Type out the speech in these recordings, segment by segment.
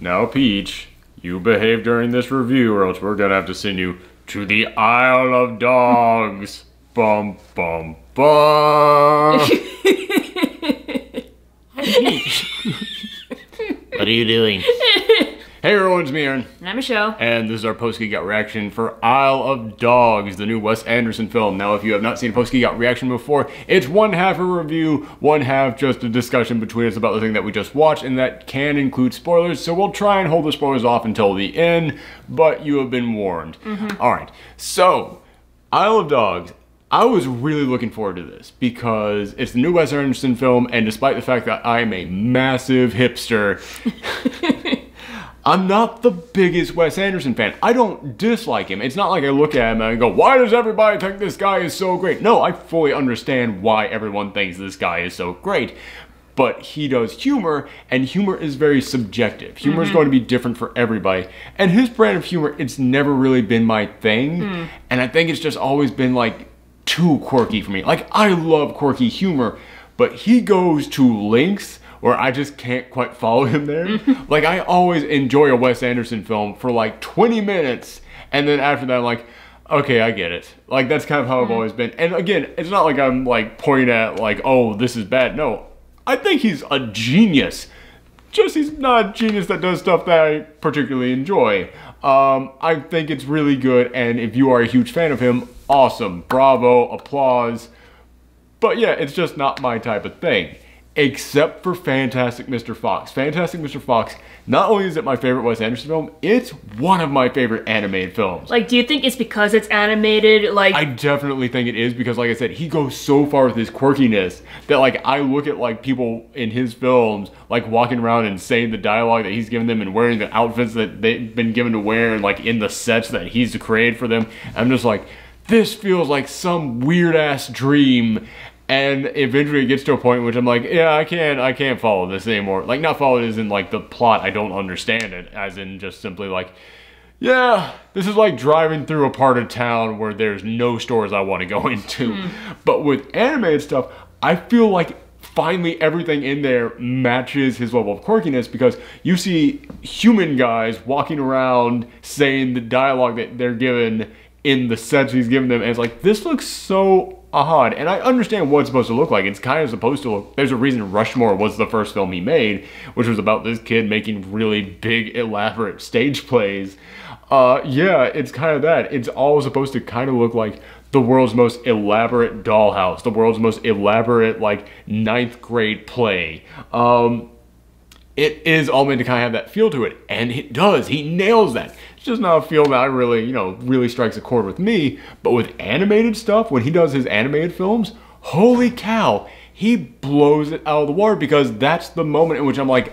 Now, Peach, you behave during this review or else we're gonna have to send you to the Isle of Dogs. Bum, bum, bum. What are you doing? Hey everyone, it's me, Aaron. And I'm Michelle. And this is our post-Geekout reaction for Isle of Dogs, the new Wes Anderson film. Now, if you have not seen a post-Geekout reaction before, it's one half a review, one half just a discussion between us about the thing that we just watched, and that can include spoilers, so we'll try and hold the spoilers off until the end, but you have been warned. Alright, so, Isle of Dogs. I was really looking forward to this because it's the new Wes Anderson film, and despite the fact that I am a massive hipster, I'm not the biggest Wes Anderson fan. I don't dislike him. It's not like I look at him and I go, why does everybody think this guy is so great? No, I fully understand why everyone thinks this guy is so great. But he does humor, and humor is very subjective. Humor is going to be different for everybody. And his brand of humor, it's never really been my thing. And I think it's just always been like too quirky for me. Like, I love quirky humor, but he goes to lengths where I just can't quite follow him there. Like, I always enjoy a Wes Anderson film for like 20 minutes, and then after that I'm like, okay, I get it. Like, that's kind of how I've always been. And again, it's not like I'm like pointing at like, oh, this is bad. No, I think he's a genius. Just he's not a genius that does stuff that I particularly enjoy. I think it's really good, and if you are a huge fan of him, awesome, bravo, applause. But yeah, it's just not my type of thing. Except for Fantastic Mr. Fox. Fantastic Mr. Fox, not only is it my favorite Wes Anderson film, it's one of my favorite animated films. Like, do you think it's because it's animated? Like, I definitely think it is because, like I said, he goes so far with his quirkiness that, like, I look at, like, people in his films, like, walking around and saying the dialogue that he's given them and wearing the outfits that they've been given to wear and, like, in the sets that he's created for them. I'm just like, this feels like some weird-ass dream. And eventually it gets to a point in which I'm like, yeah, I can't follow this anymore. Like, not follow it as in like the plot, I don't understand it, as in just simply like, yeah, this is like driving through a part of town where there's no stores I want to go into. But with animated stuff, I feel like finally everything in there matches his level of quirkiness, because you see human guys walking around saying the dialogue that they're given in the sets he's given them, and it's like, this looks so odd. And I understand what it's supposed to look like. It's kind of supposed to look, there's a reason Rushmore was the first film he made, which was about this kid making really big, elaborate stage plays. Yeah, it's kind of that. It's all supposed to kind of look like the world's most elaborate dollhouse, the world's most elaborate, like, 9th grade play. It is all meant to kind of have that feel to it, and it does. He nails that. It's just not a feel that I really, you know, really strikes a chord with me. But with animated stuff, when he does his animated films, holy cow, he blows it out of the water, because that's the moment in which I'm like,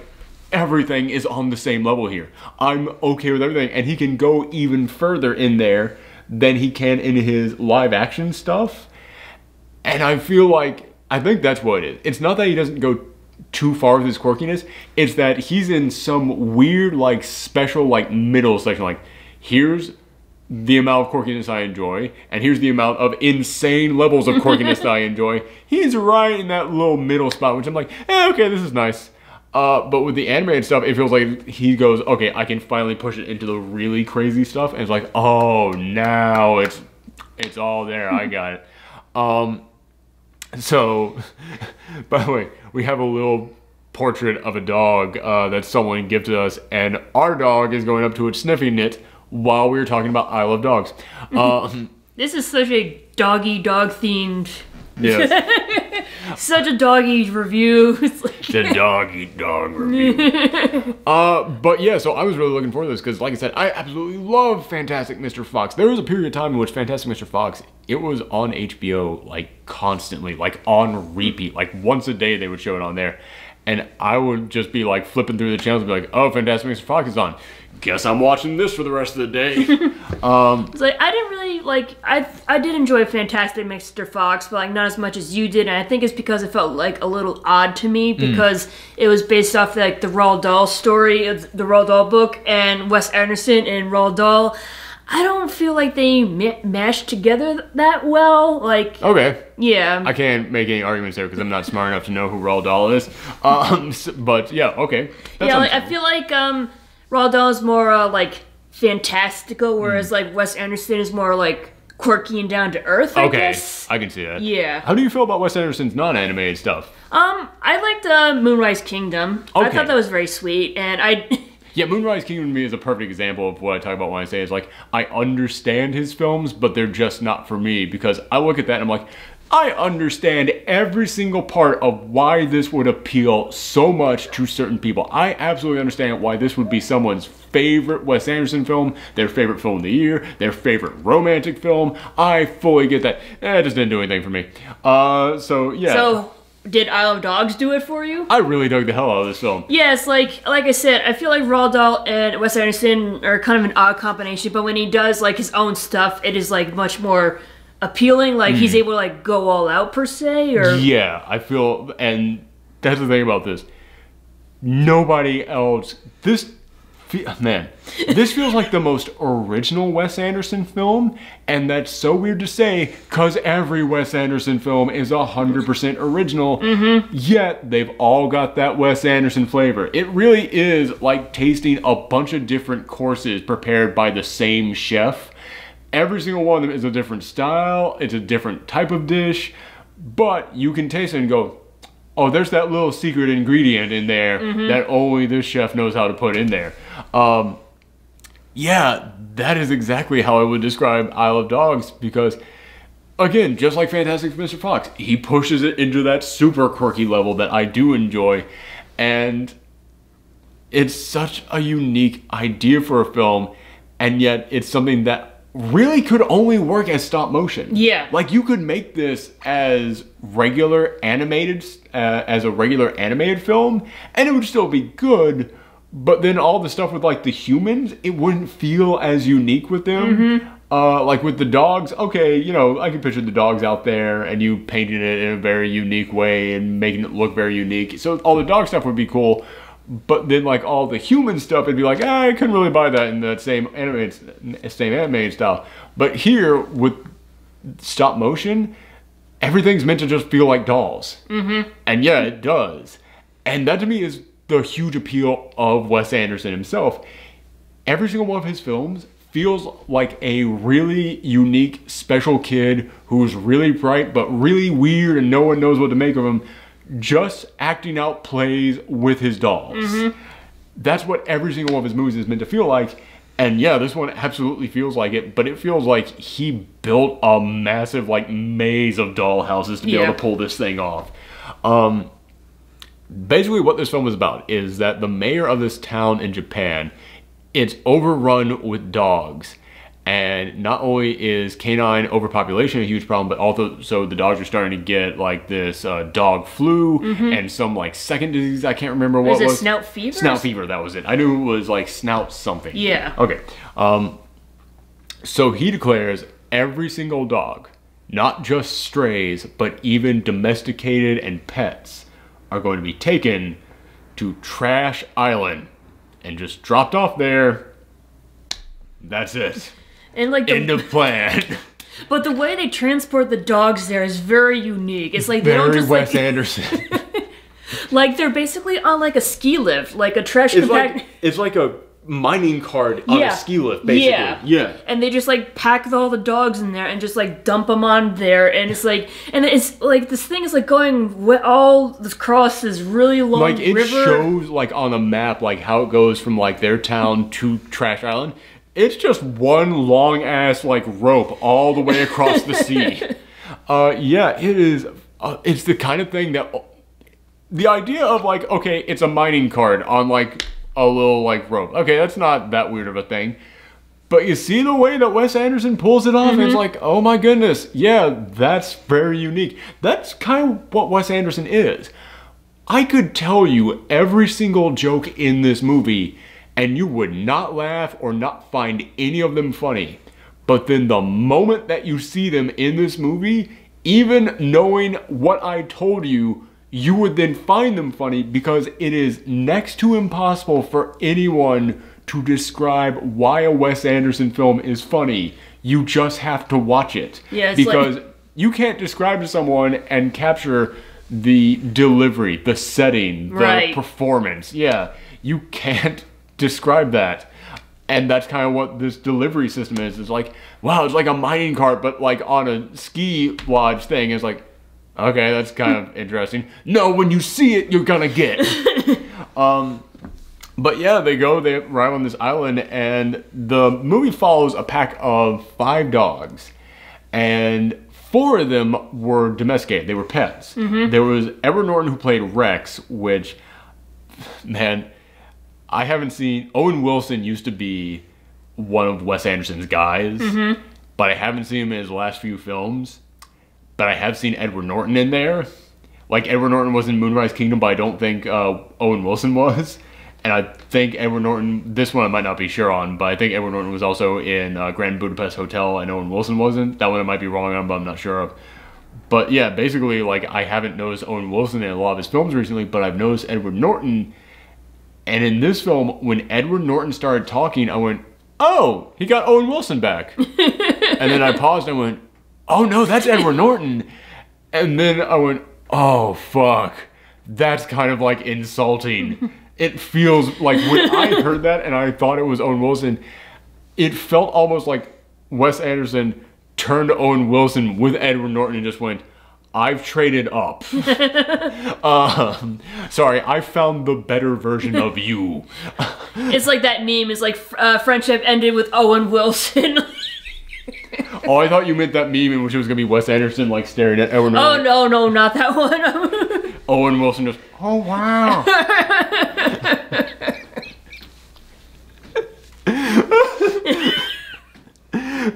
everything is on the same level here. I'm okay with everything, and he can go even further in there than he can in his live action stuff. And I feel like, I think that's what it is. It's not that he doesn't go too far with his quirkiness, it's that he's in some weird, like, special, like, middle section. Like, here's the amount of quirkiness I enjoy, and here's the amount of insane levels of quirkiness that I enjoy. He's right in that little middle spot, which I'm like, okay, this is nice. But with the animated stuff, it feels like he goes, okay, I can finally push it into the really crazy stuff, and it's like, oh, now it's all there, I got it. So, by the way, we have a little portrait of a dog that someone gifted us, and our dog is going up to it, sniffing it, while we were talking about Isle of Dogs. this is such a dog-themed. Yes. Such a doggy review. It's like the dog review. But yeah, so I was really looking forward to this because, like I said, I absolutely love Fantastic Mr. Fox. There was a period of time in which Fantastic Mr. Fox, it was on HBO like constantly, like on repeat, like once a day they would show it on there. And I would just be like flipping through the channels and be like, oh, Fantastic Mr. Fox is on. Guess I'm watching this for the rest of the day. It's like, I didn't really, like, I did enjoy Fantastic Mr. Fox, but like not as much as you did, and I think it's because it felt like a little odd to me, because it was based off like the Roald Dahl story, the Roald Dahl book, and Wes Anderson and Roald Dahl. I don't feel like they mashed together that well. Like, okay, yeah, I can't make any arguments there because I'm not smart enough to know who Roald Dahl is. But yeah, okay. Yeah, like, I feel like Roald Dahl is more like fantastical, whereas like Wes Anderson is more like quirky and down to earth. I guess. I can see that. Yeah. How do you feel about Wes Anderson's non-animated stuff? I liked Moonrise Kingdom. I thought that was very sweet, and Yeah, Moonrise Kingdom to me is a perfect example of what I talk about when I say is like, I understand his films, but they're just not for me, because I look at that and I'm like, I understand every single part of why this would appeal so much to certain people. I absolutely understand why this would be someone's favorite Wes Anderson film, their favorite film of the year, their favorite romantic film. I fully get that. It just didn't do anything for me. So yeah. So, did Isle of Dogs do it for you? I really dug the hell out of this film. Yes, like I said, I feel like Roald Dahl and Wes Anderson are kind of an odd combination, but when he does like his own stuff, it is like much more appealing. Like he's able to like go all out per se, or yeah, I feel, and that's the thing about this. Nobody else. This feels like the most original Wes Anderson film, and that's so weird to say, cause every Wes Anderson film is 100% original. Yet they've all got that Wes Anderson flavor. It really is like tasting a bunch of different courses prepared by the same chef. Every single one of them is a different style, it's a different type of dish, but you can taste it and go, oh, there's that little secret ingredient in there that only this chef knows how to put in there. Yeah, that is exactly how I would describe Isle of Dogs, because, again, just like Fantastic Mr. Fox, he pushes it into that super quirky level that I do enjoy, and it's such a unique idea for a film, and yet it's something that really could only work as stop motion. Yeah. Like, you could make this as regular animated, as a regular animated film, and it would still be good, but then all the stuff with, like, the humans, it wouldn't feel as unique with them. Like, with the dogs, okay, you know, I can picture the dogs out there, and you painting it in a very unique way, and making it look very unique. So all the dog stuff would be cool, but then, like, all the human stuff, it'd be like, I couldn't really buy that in that same animated style. But here, with stop motion, everything's meant to just feel like dolls. And yeah, it does. And that, to me, is the huge appeal of Wes Anderson himself. Every single one of his films feels like a really unique, special kid who's really bright, but really weird, and no one knows what to make of him, just acting out plays with his dolls. That's what every single one of his movies is meant to feel like. And yeah, this one absolutely feels like it, but it feels like he built a massive, like, maze of doll houses to be able to pull this thing off. Basically what this film is about is that the mayor of this town in Japan, it's overrun with dogs. And not only is canine overpopulation a huge problem, but also so the dogs are starting to get like this dog flu and some like second disease. I can't remember what it was. Snout fever? Snout fever, that was it. I knew it was like snout something. Yeah. Okay. So he declares every single dog, not just strays, but even domesticated and pets, are going to be taken to Trash Island and just dropped off there. That's it. And like End of plan. But the way they transport the dogs there is very unique. It's like they don't just Wes like, Anderson. like they're basically on like a ski lift, like a trash It's like a mining cart on a ski lift, basically. Yeah. And they just like pack all the dogs in there and just like dump them on there, and it's like this thing is like going all across this really long like it river. shows like on a map like how it goes from like their town to Trash Island. It's just one long ass like rope all the way across the sea. Yeah, it is. It's the kind of thing that the idea of like, okay, it's a mining cart on like a little like rope. Okay, that's not that weird of a thing. But you see the way that Wes Anderson pulls it off, and it's like, oh my goodness, yeah, that's very unique. That's kind of what Wes Anderson is. I could tell you every single joke in this movie, and you would not laugh or not find any of them funny. But then the moment that you see them in this movie, even knowing what I told you, you would then find them funny, because it is next to impossible for anyone to describe why a Wes Anderson film is funny. You just have to watch it. Yeah, it's because you can't describe to someone and capture the delivery, the setting, the performance. Yeah, you can't describe that. And that's kind of what this delivery system is. It's like, wow, it's like a mining cart, but like on a ski lodge thing. It's like, okay, that's kind of interesting. No, when you see it, you're gonna get. But yeah, they arrive on this island, and the movie follows a pack of 5 dogs. And 4 of them were domesticated. They were pets. There was Edward Norton, who played Rex, which, man, I haven't seen. Owen Wilson used to be one of Wes Anderson's guys, but I haven't seen him in his last few films. But I have seen Edward Norton in there. Like, Edward Norton was in Moonrise Kingdom, but I don't think Owen Wilson was. And I think Edward Norton, this one I might not be sure on, but I think Edward Norton was also in Grand Budapest Hotel, and Owen Wilson wasn't. That one I might be wrong on, but I'm not sure of. But yeah, basically, like, I haven't noticed Owen Wilson in a lot of his films recently, but I've noticed Edward Norton. And in this film, when Edward Norton started talking, I went, oh, he got Owen Wilson back. And then I paused and I went, oh no, that's Edward Norton. And then I went, oh fuck, that's kind of like insulting. It feels like when I heard that and I thought it was Owen Wilson, it felt almost like Wes Anderson turned to Owen Wilson with Edward Norton and just went, I've traded up. Sorry, I found the better version of you. It's like that meme. It's like friendship ended with Owen Wilson. Oh, I thought you meant that meme in which it was going to be Wes Anderson like staring at Edward Norton. Oh, no, not that one. Owen Wilson just, oh, wow.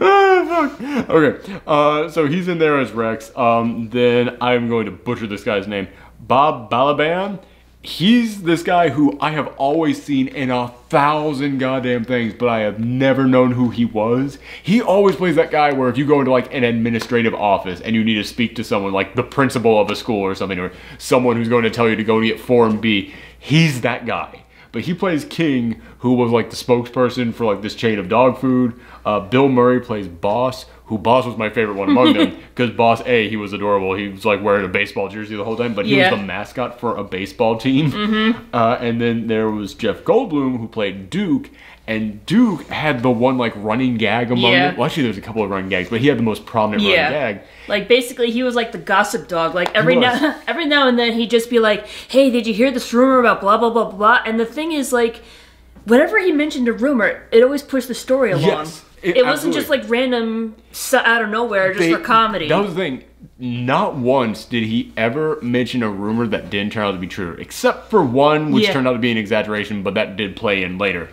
Oh, fuck. Okay, so he's in there as Rex. Then I'm going to butcher this guy's name. Bob Balaban. He's this guy who I have always seen in 1,000 goddamn things, but I have never known who he was. He always plays that guy where if you go into like an administrative office and you need to speak to someone like the principal of a school or something, or someone who's going to tell you to go get Form B, he's that guy. But he plays King, who was like the spokesperson for like this chain of dog food. Bill Murray plays Boss, who Boss was my favorite one among them, because Boss, he was adorable. He was like wearing a baseball jersey the whole time, but he was the mascot for a baseball team. And then there was Jeff Goldblum, who played Duke, and Duke had the one like running gag among them. Well, actually, there was a couple of running gags, but he had the most prominent running gag. Like basically, he was like the gossip dog. Like every now and then, he'd just be like, "Hey, did you hear this rumor about blah blah blah blah?" And the thing is, like, whenever he mentioned a rumor, it always pushed the story along. Yes. It wasn't just like random out of nowhere, just for comedy. That was the thing. Not once did he ever mention a rumor that didn't turn out to be true, except for one, which turned out to be an exaggeration, but that did play in later.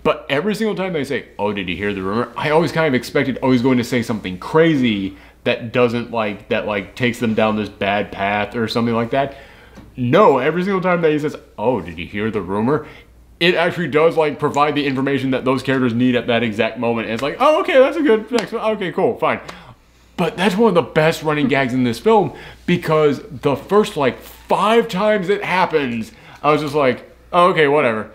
But every single time they say, "Oh, did you hear the rumor?" I always kind of expected, he's going to say something crazy that doesn't takes them down this bad path or something like that. No, every single time that he says, "Oh, did you hear the rumor?" it actually does like provide the information that those characters need at that exact moment. And it's like, oh, okay, that's a good, okay, cool, fine. But that's one of the best running gags in this film, because the first like 5 times it happens, I was just like, oh, okay, whatever.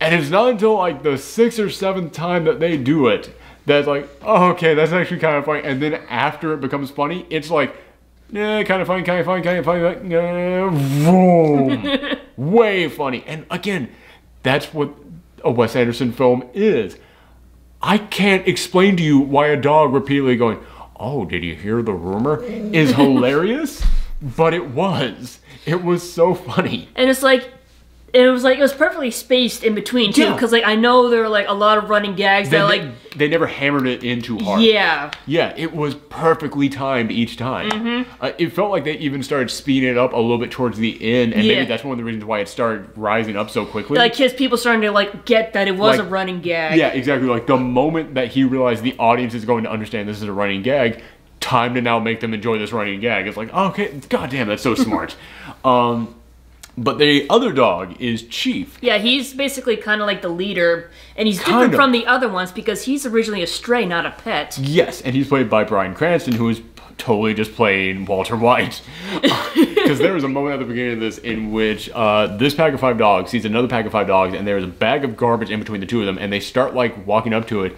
And it's not until like the 6th or 7th time that they do it that's like, oh, okay, that's actually kind of funny. And then after it becomes funny, it's like, yeah, kind of funny, like, boom, way funny. And again, that's what a Wes Anderson film is. I can't explain to you why a dog repeatedly going, oh, did you hear the rumor, is hilarious, but it was. It was so funny. And it's like, it was perfectly spaced in between too, because like I know there were like a lot of running gags that like they never hammered it in too hard. Yeah, it was perfectly timed each time. It felt like they even started speeding it up a little bit towards the end, and maybe that's one of the reasons why it started rising up so quickly. Like people starting to like get that it was like, a running gag. Yeah, exactly. Like the moment that he realized the audience is going to understand this is a running gag, time to now make them enjoy this running gag. It's like, oh, okay, goddamn, that's so smart. But the other dog is Chief. Yeah, he's basically kind of like the leader, and he's different from the other ones because he's originally a stray, not a pet. Yes, and he's played by Bryan Cranston, who is totally just playing Walter White. Because there was a moment at the beginning of this in which this pack of 5 dogs sees another pack of 5 dogs, and there's a bag of garbage in between the two of them, and they start like walking up to it,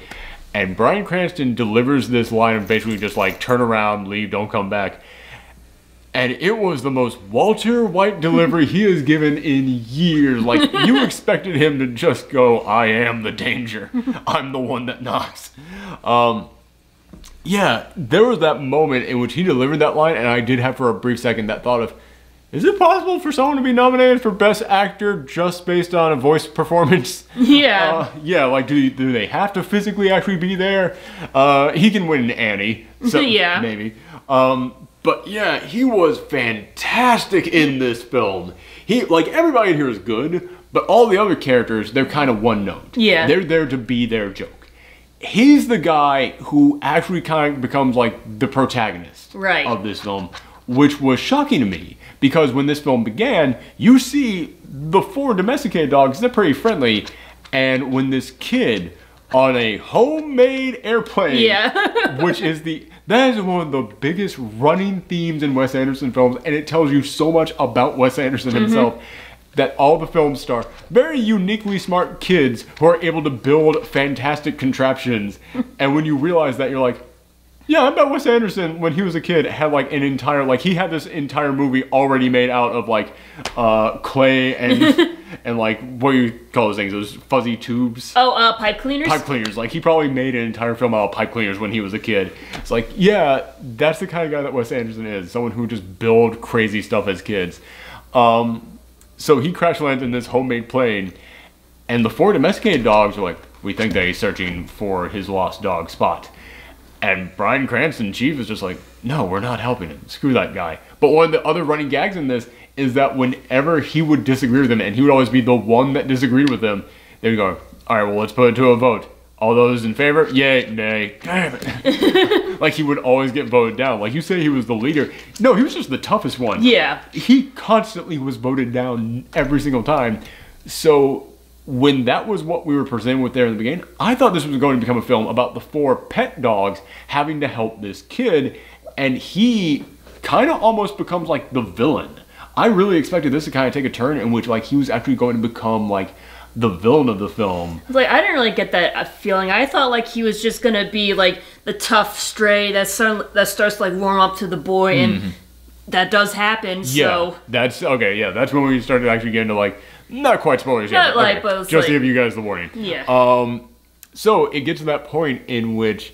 and Bryan Cranston delivers this line of basically just like, turn around, leave, don't come back. And it was the most Walter White delivery he has given in years. Like, you expected him to just go, I am the danger. I'm the one that knocks. Yeah, there was that moment in which he delivered that line, and I did have for a brief second that thought of, is it possible for someone to be nominated for Best Actor just based on a voice performance? Yeah. Yeah, like, do they have to physically actually be there? He can win Annie, so Yeah. maybe. But yeah, he was fantastic in this film. He, like, everybody in here is good, but all the other characters, they're kind of one note. Yeah. They're there to be their joke. He's the guy who actually kind of becomes like the protagonist of this film, which was shocking to me because when this film began, you see the 4 domesticated dogs, they're pretty friendly, and when this kid on a homemade airplane, which is that is one of the biggest running themes in Wes Anderson films, and it tells you so much about Wes Anderson himself. That all the films star very uniquely smart kids who are able to build fantastic contraptions. And when you realize that, you're like, yeah, I bet Wes Anderson, when he was a kid, had like an entire, like he had this entire movie already made out of like clay and and like, what do you call those things? Those fuzzy tubes? Oh, pipe cleaners? Pipe cleaners. Like, he probably made an entire film out of pipe cleaners when he was a kid. It's like, yeah, that's the kind of guy that Wes Anderson is. Someone who just build crazy stuff as kids. So he crash lands in this homemade plane, and the 4 domesticated dogs are like, we think that he's searching for his lost dog, Spot. And Bryan Cranston, Chief, is just like, no, we're not helping him. Screw that guy. But one of the other running gags in this is that whenever he would disagree with him, and he would always be the one that disagreed with him, they would go, all right, well, let's put it to a vote. All those in favor? Yay, nay, damn it. Like, he would always get voted down. Like, you say he was the leader. No, he was just the toughest one. Yeah. He constantly was voted down every single time. So, when that was what we were presented with there in the beginning, I thought this was going to become a film about the 4 pet dogs having to help this kid, and he kind of almost becomes, like, the villain. I really expected this to kind of take a turn in which, like, he was actually going to become, like, the villain of the film. Like, I didn't really get that feeling. I thought like he was just gonna be like the tough stray that starts to like warm up to the boy, and that does happen. Yeah, so that's okay. Yeah, that's when we started actually getting to like not quite spoilers yet. Not like, but just to give you guys the warning. Yeah. So it gets to that point in which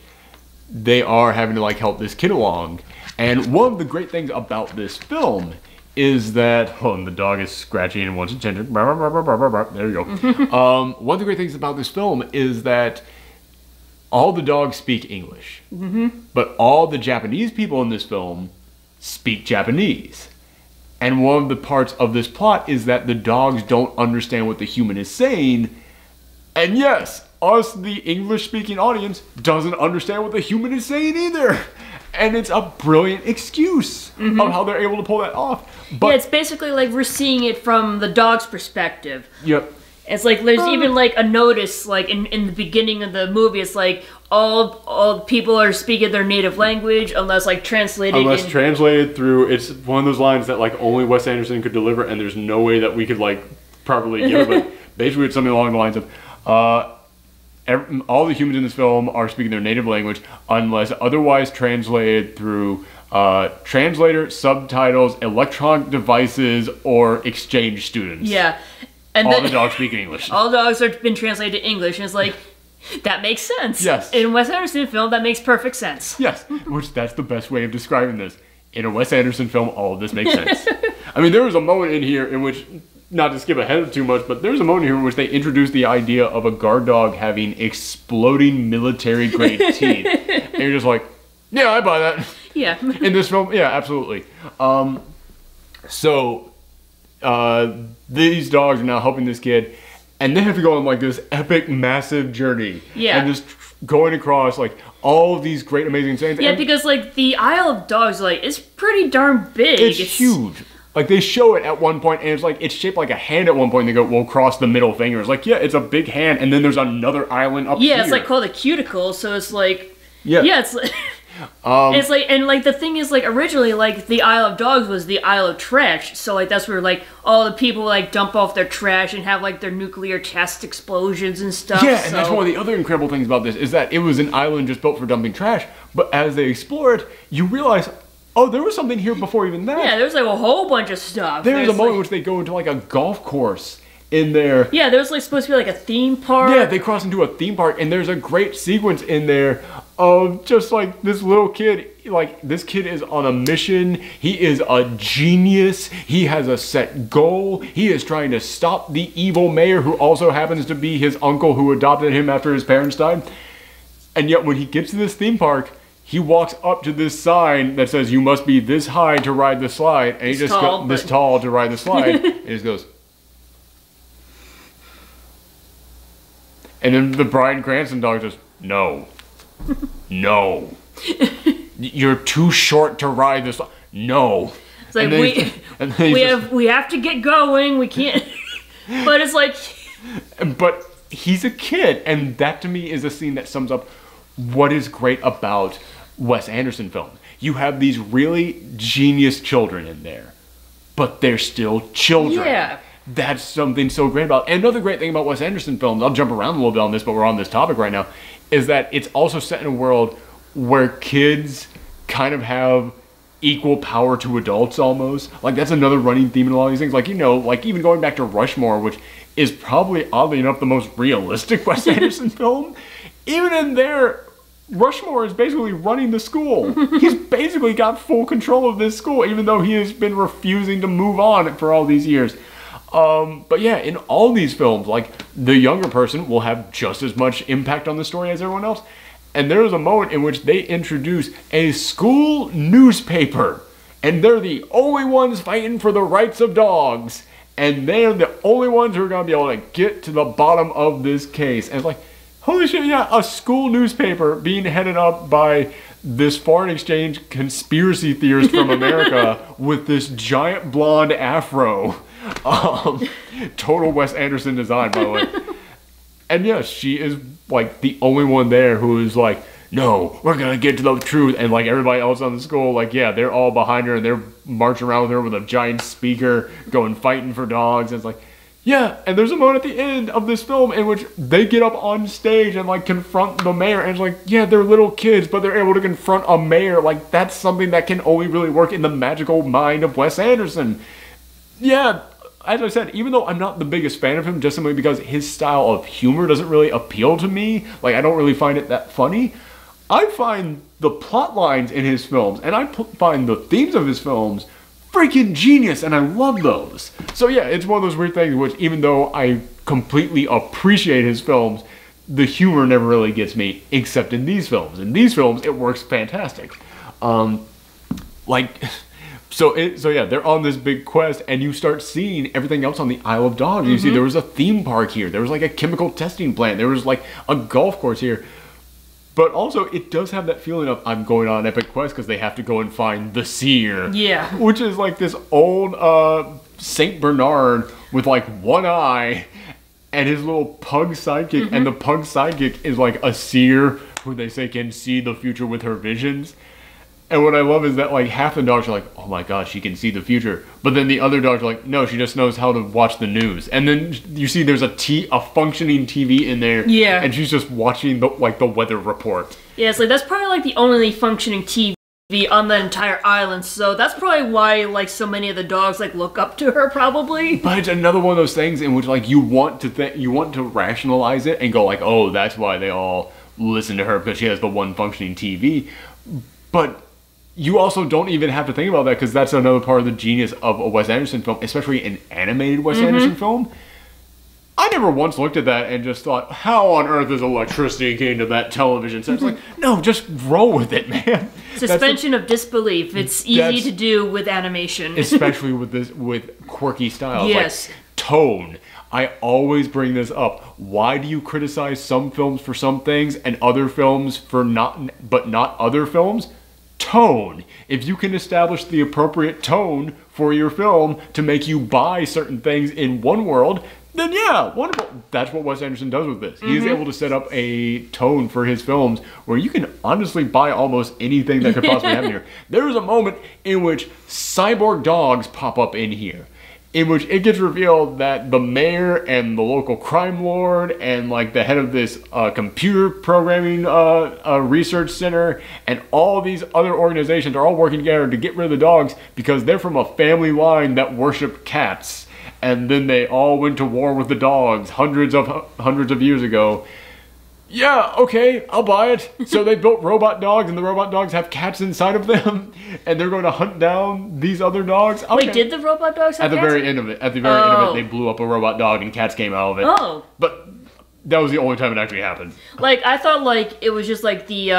they are having to like help this kid along, and one of the great things about this film is that, hold on, the dog is scratching and wants attention. There you go. One of the great things about this film is that all the dogs speak English, but all the Japanese people in this film speak Japanese. And one of the parts of this plot is that the dogs don't understand what the human is saying, and yes, us, the English-speaking audience, doesn't understand what the human is saying either. And it's a brilliant excuse of how they're able to pull that off. But yeah, it's basically like we're seeing it from the dog's perspective. Yep. It's like there's even like a notice like in the beginning of the movie. It's like all people are speaking their native language unless like translated. Unless translated through, it's one of those lines that like only Wes Anderson could deliver, and there's no way that we could like properly give it. But basically, it's something along the lines of. All the humans in this film are speaking their native language unless otherwise translated through translator, subtitles, electronic devices, or exchange students. Yeah. And all the dogs speak English. All dogs have been translated to English, and it's like, that makes sense. Yes. In a Wes Anderson film, that makes perfect sense. Yes, which that's the best way of describing this. In a Wes Anderson film, all of this makes sense. I mean, there was a moment in here in which, not to skip ahead of too much, but there's a moment here in which they introduced the idea of a guard dog having exploding military-grade teeth. And you're just like, yeah, I buy that. Yeah. In this film, yeah, absolutely. These dogs are now helping this kid, and they have to go on like this epic, massive journey. Yeah. And just going across like all of these great, amazing things. Yeah, and because like the Isle of Dogs, like it's pretty darn big. It's huge. Like, they show it at one point, and it's like, it's shaped like a hand at one point, and they go, we'll cross the middle finger. It's like, yeah, it's a big hand, and then there's another island up here. Yeah, it's like called a cuticle, so it's like, yeah, it's like, it's like, and like the thing is, like, originally, like, the Isle of Dogs was the Isle of Trash, so like, that's where, like, all the people, like, dump off their trash and have, like, their nuclear test explosions and stuff. Yeah, and that's one of the other incredible things about this, is that it was an island just built for dumping trash, but as they explore it, you realize Oh, there was something here before even that. Yeah, there's like a whole bunch of stuff. There's a moment in which they go into like a golf course in there. Yeah, there's like supposed to be like a theme park. Yeah, they cross into a theme park, and there's a great sequence in there of just like this little kid. Like, this kid is on a mission. He is a genius. He has a set goal. He is trying to stop the evil mayor, who also happens to be his uncle who adopted him after his parents died. And yet when he gets to this theme park, he walks up to this sign that says, "You must be this high to ride the slide." And he just goes, this tall to ride the slide. And he just goes. And then the Bryan Cranston dog just, "No. No. You're too short to ride this. No." It's like, we have to get going. We can't. But it's like. But he's a kid, and that to me is a scene that sums up what is great about Wes Anderson films. You have these really genius children in there, but they're still children. Yeah. That's something so great about it. And another great thing about Wes Anderson films, I'll jump around a little bit on this, but we're on this topic right now, is that it's also set in a world where kids kind of have equal power to adults almost. Like, that's another running theme in a lot of these things. Like, you know, like even going back to Rushmore, which is probably, oddly enough, the most realistic Wes Anderson film. Even in there, Rushmore is basically running the school. He's basically got full control of this school, even though he has been refusing to move on for all these years. But yeah, in all these films, like, the younger person will have just as much impact on the story as everyone else. And there is a moment in which they introduce a school newspaper, and they're the only ones fighting for the rights of dogs. And they're the only ones who are going to be able to get to the bottom of this case. And it's like, holy shit, yeah, a school newspaper being headed up by this foreign exchange conspiracy theorist from America with this giant blonde afro. Total Wes Anderson design, by the way. And yeah, she is like the only one there who is like, "No, we're gonna get to the truth." And like everybody else on the school, like, yeah, they're all behind her and they're marching around with her with a giant speaker going fighting for dogs. And it's like, yeah. And there's a moment at the end of this film in which they get up on stage and like confront the mayor. And it's like, yeah, they're little kids, but they're able to confront a mayor. Like, that's something that can only really work in the magical mind of Wes Anderson. Yeah. As I said, even though I'm not the biggest fan of him, just simply because his style of humor doesn't really appeal to me, like, I don't really find it that funny, I find the plot lines in his films, and I find the themes of his films freaking genius, and I love those. So yeah, it's one of those weird things which, even though I completely appreciate his films, the humor never really gets me, except in these films. In these films, it works fantastic. So yeah, they're on this big quest, and you start seeing everything else on the Isle of Dogs. You see there was a theme park here. There was like a chemical testing plant. There was like a golf course here. But also, it does have that feeling of, I'm going on an epic quest because they have to go and find the seer. Yeah. Which is like this old Saint Bernard with like one eye and his little pug sidekick. And the pug sidekick is like a seer who they say can see the future with her visions. And what I love is that like half the dogs are like, "Oh my god, she can see the future." But then the other dogs are like, "No, she just knows how to watch the news." And then you see there's a functioning TV in there. Yeah. And she's just watching the weather report. Yeah, it's like that's probably like the only functioning TV on the entire island. So that's probably why like so many of the dogs like look up to her probably. But it's another one of those things in which like you want to rationalize it and go like, "Oh, that's why they all listen to her because she has the one functioning TV." But you also don't even have to think about that because that's another part of the genius of a Wes Anderson film, especially an animated Wes Anderson film. I never once looked at that and just thought, how on earth is electricity getting to that television set? It's like, no, just roll with it, man. Suspension of disbelief. It's easy to do with animation. Especially with quirky styles. Yes. Like tone. I always bring this up. Why do you criticize some films for some things and other films for not other films? Tone. If you can establish the appropriate tone for your film to make you buy certain things in one world, then yeah, wonderful. That's what Wes Anderson does with this. He is able to set up a tone for his films where you can honestly buy almost anything that could possibly happen here. There is a moment in which cyborg dogs pop up in here. in which it gets revealed that the mayor and the local crime lord and like the head of this computer programming research center and all these other organizations are all working together to get rid of the dogs because they're from a family line that worship cats. And then they all went to war with the dogs hundreds of years ago. Yeah, okay, I'll buy it. So they built robot dogs, and the robot dogs have cats inside of them, and they're going to hunt down these other dogs. Okay. Wait, did the robot dogs have cats? At the very end of it, they blew up a robot dog, and cats came out of it. Oh. But that was the only time it actually happened. Like, I thought, like, it was just, like, the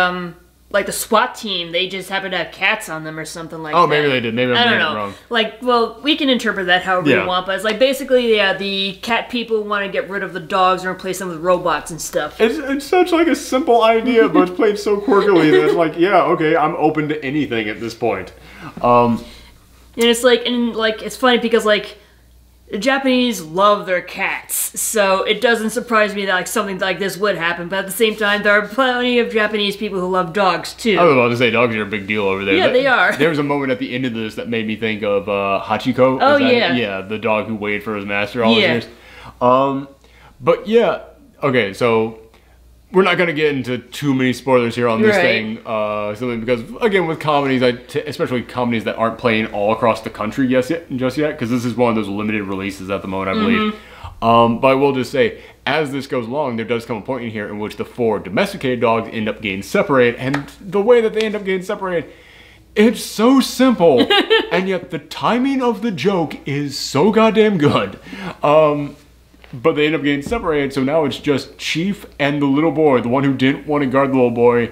SWAT team, they just happened to have cats on them or something like that. Oh, maybe they did. Maybe I'm getting it wrong. Like, well, we can interpret that however you want, but it's like, basically, yeah, the cat people want to get rid of the dogs and replace them with robots and stuff. It's such, like, a simple idea, but it's played so quirkily that it's like, yeah, okay, I'm open to anything at this point. And it's like, it's funny because, like, the Japanese love their cats, so it doesn't surprise me that like something like this would happen. But at the same time, there are plenty of Japanese people who love dogs too. I was about to say dogs are a big deal over there. Yeah, they are. There was a moment at the end of this that made me think of Hachiko. Oh yeah, yeah, the dog who waited for his master all these years. But yeah, okay, so we're not going to get into too many spoilers here on this thing, simply because, again, with comedies, especially comedies that aren't playing all across the country just yet, because this is one of those limited releases at the moment, I believe. But I will just say, as this goes along, there does come a point in here in which the 4 domesticated dogs end up getting separated, and the way that they end up getting separated, it's so simple, and yet the timing of the joke is so goddamn good. But they end up getting separated, so now it's just Chief and the little boy, the one who didn't want to guard the little boy,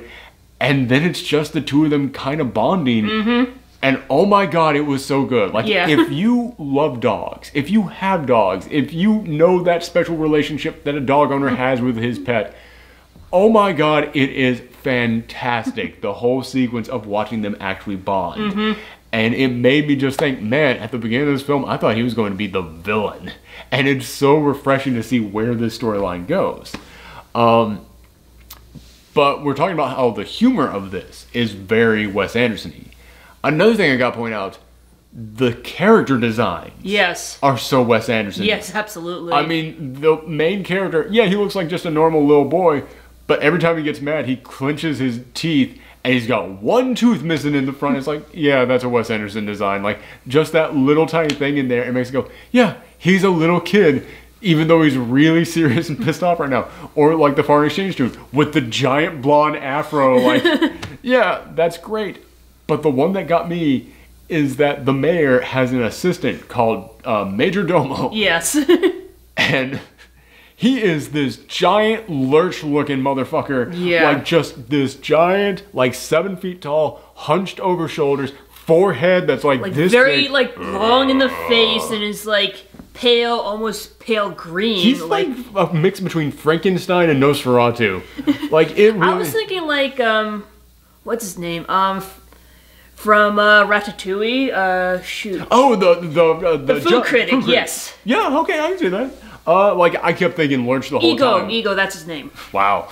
and then it's just the two of them kind of bonding. And oh my god, it was so good. Like, if you love dogs, if you have dogs, if you know that special relationship that a dog owner has with his pet, oh my god, it is fantastic. The whole sequence of watching them actually bond. And it made me just think, man, at the beginning of this film, I thought he was going to be the villain. And it's so refreshing to see where this storyline goes. But we're talking about how the humor of this is very Wes Anderson-y. Another thing I got to point out, the character designs are so Wes Anderson. Yes, absolutely. I mean, the main character, yeah, he looks like just a normal little boy, but every time he gets mad, he clenches his teeth, and he's got one tooth missing in the front. It's like, yeah, that's a Wes Anderson design. Like, just that little tiny thing in there, it makes it go, yeah, he's a little kid, even though he's really serious and pissed off right now. Or like the foreign exchange student with the giant blonde afro. Like, yeah, that's great. But the one that got me is that the mayor has an assistant called Major Domo. Yes. And he is this giant lurch-looking motherfucker. Yeah. Like, just this giant, like, 7 feet tall, hunched over shoulders, forehead that's like this very big. Like long in the face, and is like pale, almost pale green. He's like a mix between Frankenstein and Nosferatu. Like, it really... I was thinking like what's his name? From Ratatouille. Shoot. Oh, the food critic. Yes. Yeah. Okay, I can see that. Like, I kept thinking Lurch the whole time. Ego, that's his name. Wow.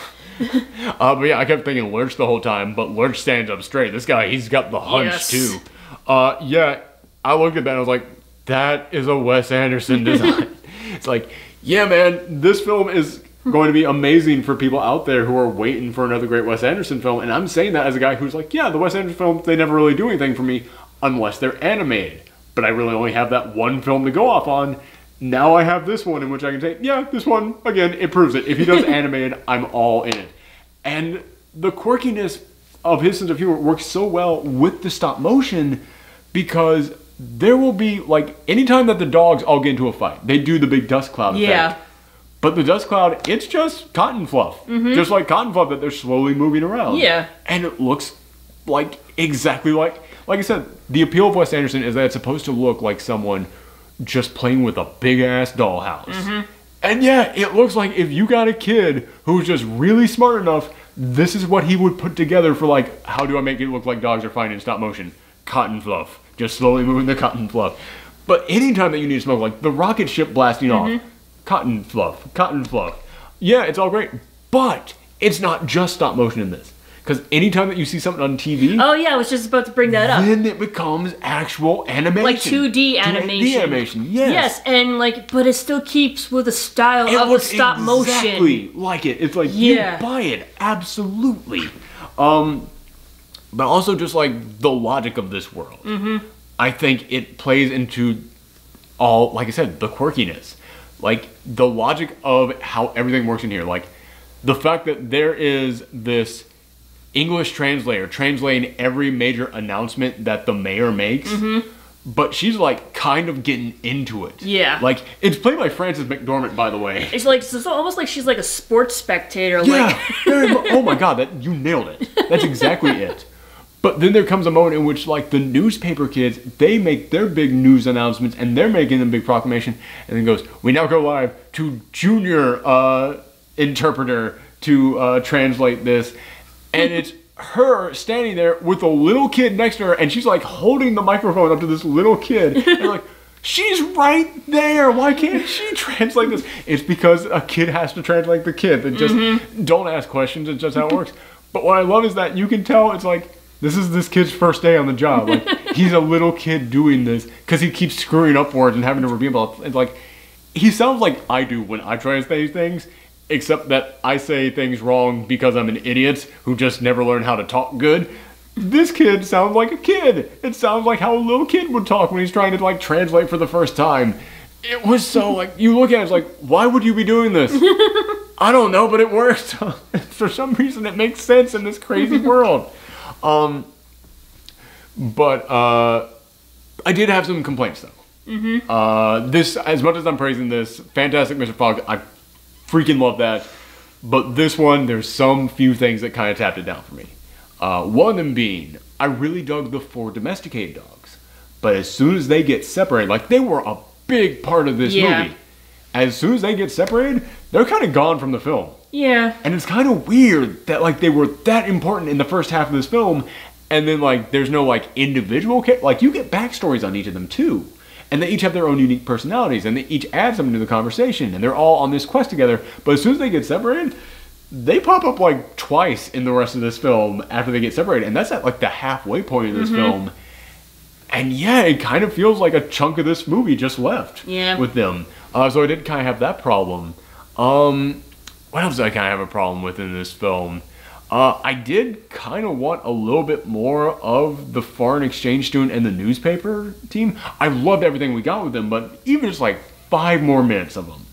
But yeah, I kept thinking Lurch the whole time, but Lurch stands up straight. This guy, he's got the hunch too. Yeah, I looked at that and I was like, that is a Wes Anderson design. It's like, yeah, man, this film is going to be amazing for people out there who are waiting for another great Wes Anderson film. And I'm saying that as a guy who's like, yeah, the Wes Anderson films, they never really do anything for me unless they're animated. But I really only have that one film to go off on. Now I have this one in which I can say, yeah, this one, again, it proves it. If he does animated, I'm all in it. And the quirkiness of his sense of humor works so well with the stop motion because there will be, like, anytime that the dogs all get into a fight, they do the big dust cloud effect. But the dust cloud, it's just cotton fluff. Just like cotton fluff that they're slowly moving around. Yeah. And it looks like exactly like I said, the appeal of Wes Anderson is that it's supposed to look like someone just playing with a big-ass dollhouse. And yeah, it looks like if you got a kid who's just really smart enough, this is what he would put together for, like, how do I make it look like dogs are fine in stop motion? Cotton fluff. Just slowly moving the cotton fluff. But anytime that you need to smoke, like the rocket ship blasting off, cotton fluff, cotton fluff. Yeah, it's all great. But it's not just stop motion in this. Because anytime that you see something on TV, oh yeah, I was just about to bring that up. then it becomes actual animation, like 2D animation. 2D animation, yes. Yes, and like, but it still keeps with the style It of the looks stop motion. exactly like it. It's like you buy it absolutely. But also just like the logic of this world. I think it plays into all, like I said, the quirkiness, like the logic of how everything works in here, like the fact that there is this English translator translating every major announcement that the mayor makes, but she's like kind of getting into it. Yeah. Like, it's played by Frances McDormand, by the way. It's like, it's almost like she's like a sports spectator. Yeah. Like. Oh my god, you nailed it. That's exactly it. But then there comes a moment in which, like, the newspaper kids, they make their big news announcements and they're making a big proclamation, and then goes, we now go live to junior interpreter to translate this. And it's her standing there with a little kid next to her, and she's like holding the microphone up to this little kid. And like, she's right there. Why can't she translate this? It's because a kid has to translate the kid. And just don't ask questions. It's just how it works. But what I love is that you can tell it's like, this is this kid's first day on the job. Like, he's a little kid doing this because he keeps screwing up words and having to repeat them. It's like, he sounds like I do when I try to say things. Except that I say things wrong because I'm an idiot who just never learned how to talk good. This kid sounds like a kid. It sounds like how a little kid would talk when he's trying to like translate for the first time. It was so like, you look at it, it's like, why would you be doing this? I don't know, but it works. For some reason it makes sense in this crazy world. But I did have some complaints though. This, as much as I'm praising this, Fantastic Mr. Fox, I freaking love that. But this one, there's some few things that kind of tapped it down for me. One of them being, I really dug the 4 domesticated dogs. But as soon as they get separated, like they were a big part of this movie. As soon as they get separated, they're kind of gone from the film. Yeah. And it's kind of weird that like they were that important in the first half of this film. And then like there's no like individual, like you get backstories on each of them too. And they each have their own unique personalities, and they each add something to the conversation, and they're all on this quest together. But as soon as they get separated, they pop up like twice in the rest of this film after they get separated, and that's at like the halfway point of this film. And yeah, it kind of feels like a chunk of this movie just left with them. So I did kind of have that problem. What else did I kind of have a problem with in this film? I did kind of want a little bit more of the foreign exchange student and the newspaper team. I loved everything we got with them, but even just like 5 more minutes of them,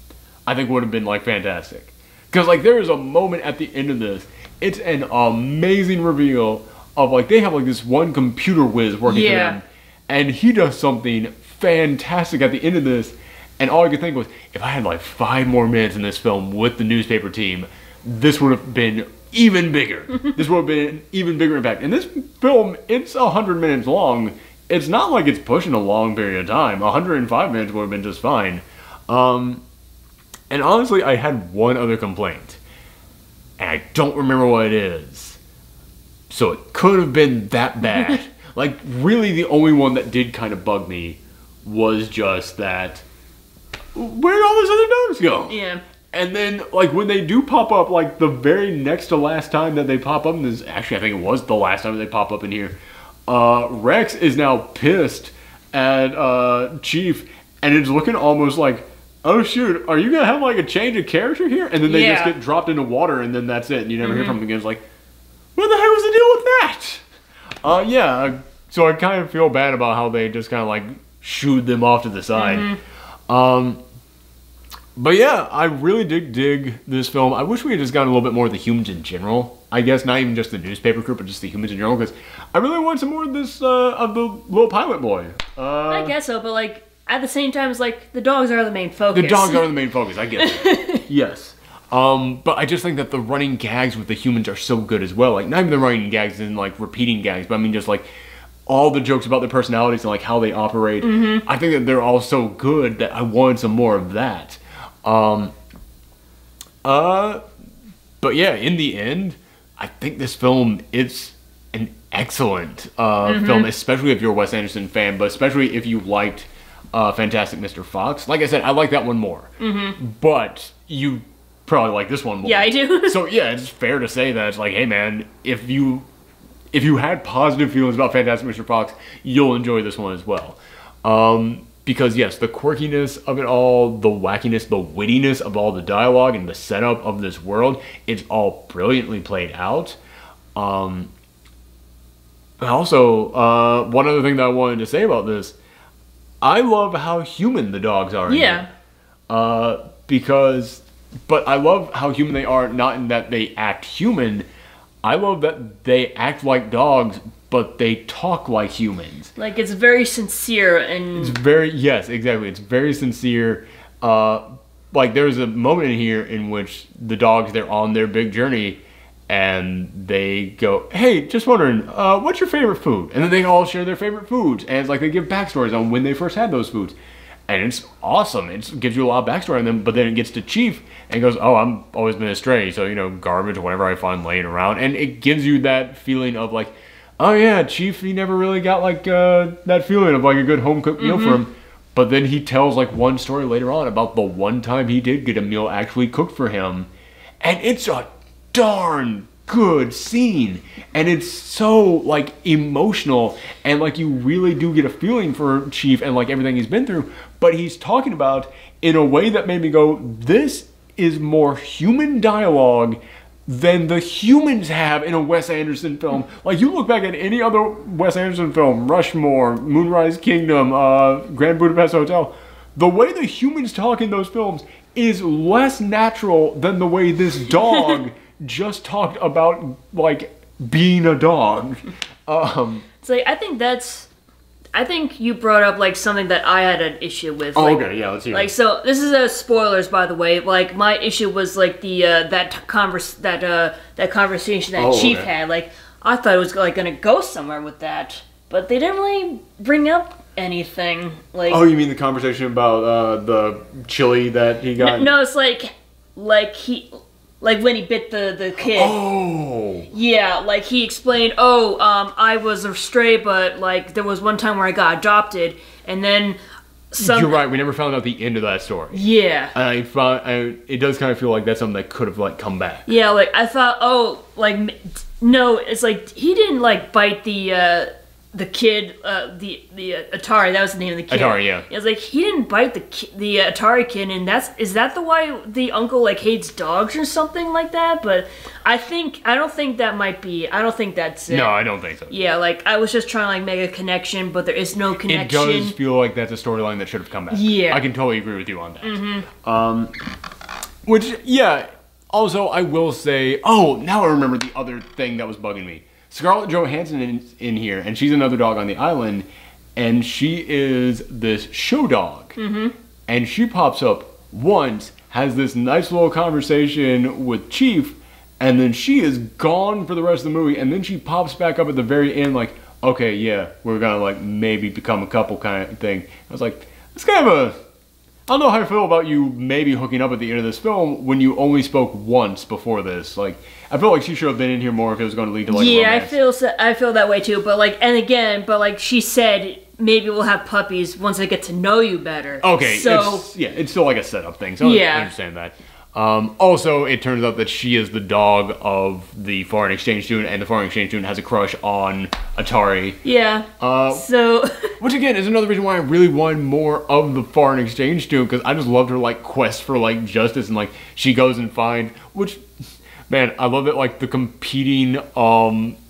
I think would have been like fantastic. Because like there is a moment at the end of this, it's an amazing reveal of like they have like this one computer whiz working for them, and he does something fantastic at the end of this. And all I could think was, if I had like 5 more minutes in this film with the newspaper team, this would have been even bigger. This would have been an even bigger impact. And this film, it's 100 minutes long. It's not like it's pushing a long period of time. 105 minutes would have been just fine. And honestly, I had one other complaint. And I don't remember what it is. So it could have been that bad. Like, really the only one that did kind of bug me was just that, where'd all those other dogs go? Yeah. And then, like, when they do pop up, like, the very next to last time that they pop up, and this, actually, I think it was the last time they pop up in here, Rex is now pissed at Chief, and it's looking almost like, oh, shoot, are you going to have, like, a change of character here? And then they just get dropped into water, and then that's it, and you never hear from them again. It's like, what the heck was the deal with that? Yeah, so I kind of feel bad about how they just kind of, like, shooed them off to the side. But yeah, I really did dig this film. I wish we had just gotten a little bit more of the humans in general. I guess not even just the newspaper crew, but just the humans in general. Because I really want some more of this, of the little pilot boy. I guess so, but like, at the same time, it's like, the dogs are the main focus. The dogs are the main focus, I get it. Yes. But I just think that the running gags with the humans are so good as well. Like, not even the running gags and like repeating gags, but I mean just like all the jokes about their personalities and like how they operate. I think that they're all so good that I wanted some more of that. But yeah, in the end, I think this film, it's an excellent film, especially if you're a Wes Anderson fan, but especially if you liked Fantastic Mr. Fox. Like I said, I like that one more. But you probably like this one more. Yeah, I do. So yeah, it's fair to say that it's like, hey man, if you had positive feelings about Fantastic Mr. Fox, you'll enjoy this one as well. Because yes, the quirkiness of it all, the wackiness, the wittiness of all the dialogue and the setup of this world, it's all brilliantly played out. Also, one other thing that I wanted to say about this, I love how human the dogs are. Yeah. But I love how human they are, not in that they act human. I love that they act like dogs, but they talk like humans. Like, it's very sincere and... Yes, exactly. It's very sincere. Like, there's a moment in here in which the dogs, they're on their big journey, and they go, hey, just wondering, what's your favorite food? And then they all share their favorite foods, and it's like they give backstories on when they first had those foods. And it's awesome. It gives you a lot of backstory on them, but then it gets to Chief and goes, oh, I'm always been a stray, so, you know, garbage or whatever I find laying around. And it gives you that feeling of like, oh yeah, Chief, he never really got like that feeling of like a good home-cooked meal for him. But then he tells like one story later on about the one time he did get a meal actually cooked for him. And it's a darn good scene, and it's so like emotional, and like you really do get a feeling for Chief and like everything he's been through, but he's talking about in a way that made me go, this is more human dialogue than the humans have in a Wes Anderson film. Like, you look back at any other Wes Anderson film, Rushmore, Moonrise Kingdom, Grand Budapest Hotel, the way the humans talk in those films is less natural than the way this dog just talked about, like, being a dog. It's like, I think you brought up, like, something that I had an issue with. Oh, like, okay, yeah, let's hear it. Like, so, this is spoilers, by the way. Like, my issue was, like, that conversation that Chief had. Like, I thought it was, like, gonna go somewhere with that. But they didn't really bring up anything. Like, oh, you mean the conversation about the chili that he got? No, it's like when he bit the kid. Oh. Yeah, like he explained, I was a stray, but like there was one time where I got adopted, and then You're right, we never found out the end of that story. Yeah. And it does kind of feel like that's something that could have like come back. Yeah, like I thought, no, it's like he didn't like bite the kid, the Atari. That was the name of the kid. Atari, yeah. It was like he didn't bite the Atari kid, and is that the why the uncle like hates dogs or something like that? But I don't think that's it. No, I don't think so. Yeah, like I was just trying to like make a connection, but there is no connection. It does feel like that's a storyline that should have come back. Yeah, I can totally agree with you on that. Which, yeah. Also, I will say, now I remember the other thing that was bugging me. Scarlett Johansson is in here, and she's another dog on the island, and she is this show dog. And she pops up once, has this nice little conversation with Chief, and then she is gone for the rest of the movie, and then she pops back up at the very end like, okay, yeah, we're gonna like maybe become a couple kind of thing. I was like, it's kind of I don't know how I feel about you maybe hooking up at the end of this film when you only spoke once before this. Like, I feel like she should have been in here more if it was going to lead to like romance. I feel that way too. But like she said, maybe we'll have puppies once I get to know you better. Okay, so it's still like a setup thing. So I understand that. Also, it turns out that she is the dog of the foreign exchange student, and the foreign exchange student has a crush on Atari. Yeah. Which again is another reason why I really wanted more of the foreign exchange student, because I just loved her like quest for like justice, and like she goes and finds, which, man, I love that like the competing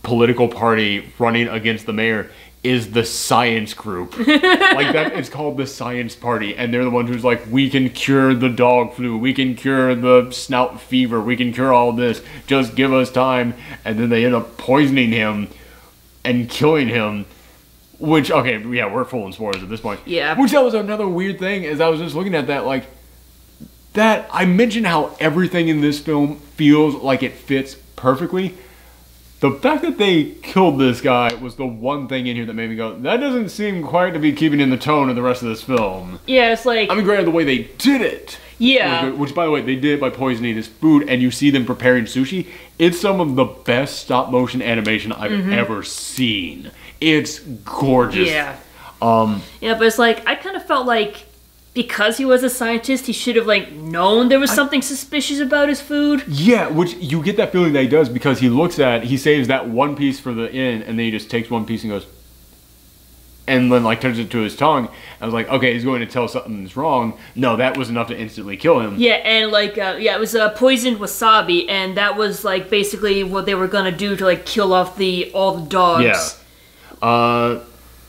political party running against the mayor is the science group. Like that, it's called the Science Party, and they're the ones who's like, we can cure the dog flu, we can cure the snout fever, we can cure all this, just give us time. And then they end up poisoning him and killing him, which, okay, yeah, we're full in spoilers at this point. Yeah. Which, that was another weird thing, as I was just looking at that, like, that, I mentioned how everything in this film feels like it fits perfectly. The fact that they killed this guy was the one thing in here that made me go, that doesn't seem quite to be keeping in the tone of the rest of this film. Yeah, it's like... I mean, granted, the way they did it. Yeah. Which, by the way, they did it by poisoning his food, and you see them preparing sushi. It's some of the best stop-motion animation I've ever seen. It's gorgeous. Yeah. Yeah, but it's like, I kind of felt like because he was a scientist, he should have like known there was something suspicious about his food. Yeah, which you get that feeling that he does because he saves that one piece for the inn, and then he just takes one piece and goes, and then like turns it to his tongue. I was like, okay, he's going to tell something's wrong. No, that was enough to instantly kill him. Yeah, and like, it was poisoned wasabi, and that was like basically what they were gonna do to like kill off all the dogs. Yeah.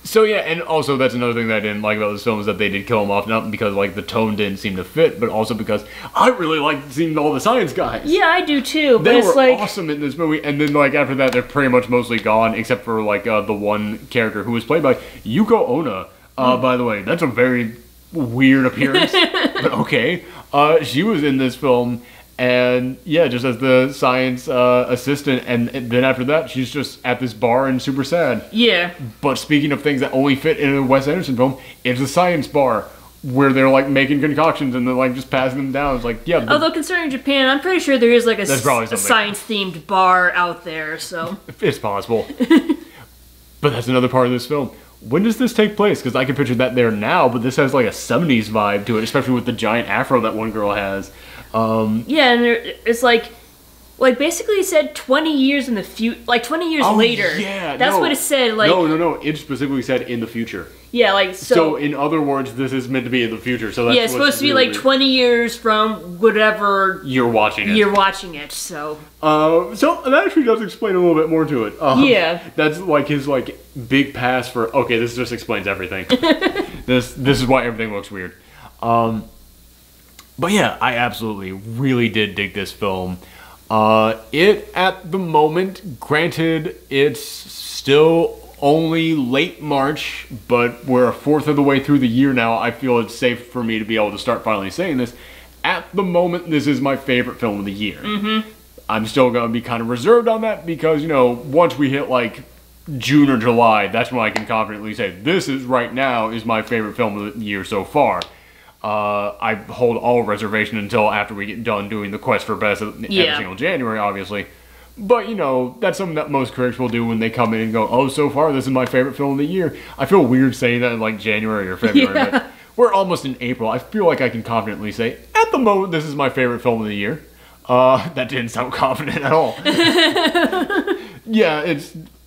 So yeah, and also that's another thing that I didn't like about this film is that they did kill him off, not because like the tone didn't seem to fit, but also because I really liked seeing all the science guys. Yeah, I do too. But They it's were like awesome in this movie, and then like after that, they're pretty much mostly gone, except for like the one character who was played by Yuko Onna. By the way, that's a very weird appearance, but okay. She was in this film. And yeah, just as the science assistant, and then after that, she's just at this bar and super sad. Yeah. But speaking of things that only fit in a Wes Anderson film, it's a science bar where they're like making concoctions and they're like just passing them down. It's like, yeah. Although concerning Japan, I'm pretty sure there is like a something. science-themed bar out there, so. It's possible. But that's another part of this film. When does this take place? Because I can picture that there now, but this has like a 70s vibe to it, especially with the giant afro that one girl has. Yeah, and it's like basically it said 20 years in the future, like 20 years later. Yeah, that's what it said. Like no, it specifically said in the future. Yeah, like so. In other words, this is meant to be in the future. So that's yeah, it's supposed to be like 20 years from whatever you're watching it. So so that actually does explain a little bit more to it. Yeah, that's like his like big pass for. Okay, this just explains everything. this is why everything looks weird. But yeah, I absolutely really did dig this film. It, at the moment, granted, it's still only late March, but we're a fourth of the way through the year now. I feel it's safe for me to be able to start finally saying this. At the moment, this is my favorite film of the year. Mm-hmm. I'm still going to be kind of reserved on that because, once we hit like June or July, that's when I can confidently say, this is right now is my favorite film of the year so far. I hold all reservation until after we get done doing the quest for best every single January, obviously. But, that's something that most critics will do when they come in and go, oh, so far, this is my favorite film of the year. I feel weird saying that in, like, January or February, but we're almost in April. I feel like I can confidently say, at the moment, this is my favorite film of the year. That didn't sound confident at all. Yeah,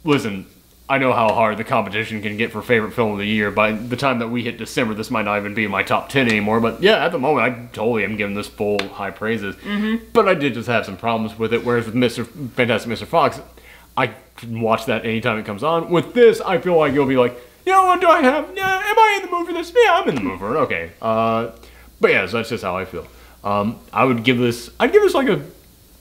listen, I know how hard the competition can get for favorite film of the year. By the time that we hit December, this might not even be in my top 10 anymore. But yeah, at the moment, I totally am giving this full high praises. Mm-hmm. But I did just have some problems with it. Whereas with Fantastic Mr. Fox, I can watch that anytime it comes on. With this, I feel like you'll be like, what do I have? Yeah, am I in the mood for this? Yeah, I'm in the mood for it. Okay. But yeah, so that's just how I feel. I'd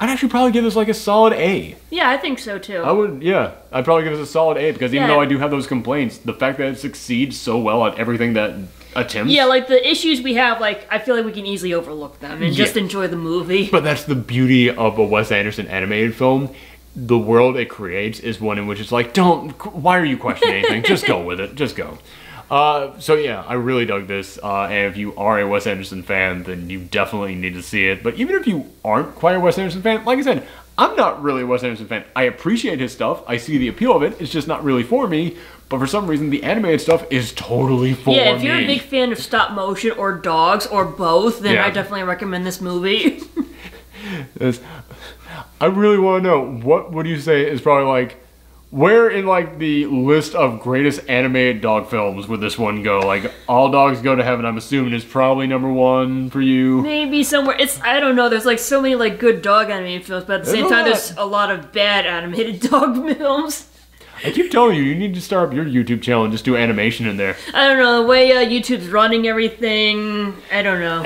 actually probably give this like a solid A. Yeah, I think so too. I'd probably give this a solid A because even though I do have those complaints, the fact that it succeeds so well at everything that attempts. Yeah, like the issues we have, like I feel like we can easily overlook them and just enjoy the movie. But that's the beauty of a Wes Anderson animated film. The world it creates is one in which it's like, why are you questioning anything? Just go with it. Just go. So yeah, I really dug this, and if you are a Wes Anderson fan, then you definitely need to see it. But even if you aren't quite a Wes Anderson fan, like I said, I'm not really a Wes Anderson fan. I appreciate his stuff, I see the appeal of it, it's just not really for me, but for some reason, the animated stuff is totally for me. Yeah, if you're a big fan of stop motion or dogs or both, then I definitely recommend this movie. I really want to know, what would you say is probably like, where in like the list of greatest animated dog films would this one go? Like All Dogs Go to Heaven, I'm assuming is probably number one for you. Maybe somewhere. I don't know. There's like so many like good dog animated films, but at the same time, there's a lot of bad animated dog films. I keep telling you, you need to start up your YouTube channel and just do animation in there. I don't know, the way YouTube's running everything, I don't know.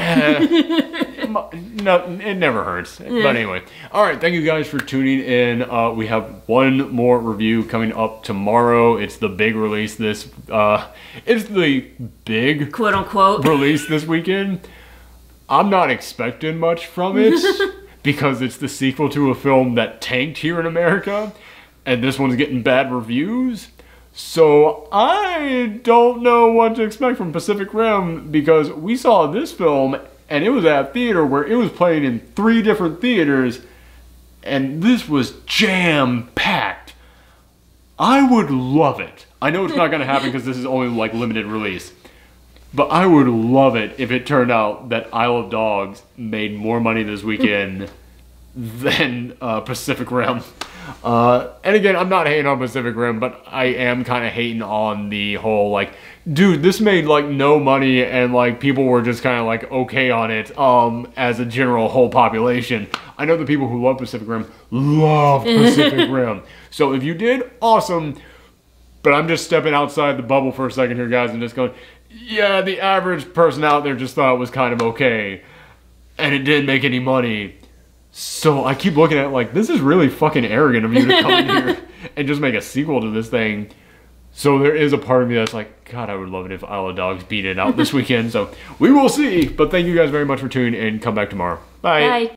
No, it never hurts. But anyway, alright, thank you guys for tuning in. We have one more review coming up tomorrow. It's the big release it's the big quote-unquote release this weekend. I'm not expecting much from it because it's the sequel to a film that tanked here in America. And this one's getting bad reviews. So I don't know what to expect from Pacific Rim because we saw this film and it was at a theater where it was playing in 3 different theaters and this was jam-packed. I would love it. I know it's not going to happen because this is only like limited release. But I would love it if it turned out that Isle of Dogs made more money this weekend than Pacific Rim. And again, I'm not hating on Pacific Rim, but I am kind of hating on the whole, like, dude, this made, like, no money, and, like, people were just kind of, like, okay on it, as a general whole population. I know the people who love Pacific Rim love Pacific Rim. So if you did, awesome. But I'm just stepping outside the bubble for a second here, guys, and just going, yeah, the average person out there just thought it was kind of okay, and it didn't make any money. So I keep looking at it like, this is really fucking arrogant of you to come in here and just make a sequel to this thing. So there is a part of me that's like, God, I would love it if Isle of Dogs beat it out this weekend. So we will see. But thank you guys very much for tuning in. Come back tomorrow. Bye. Bye.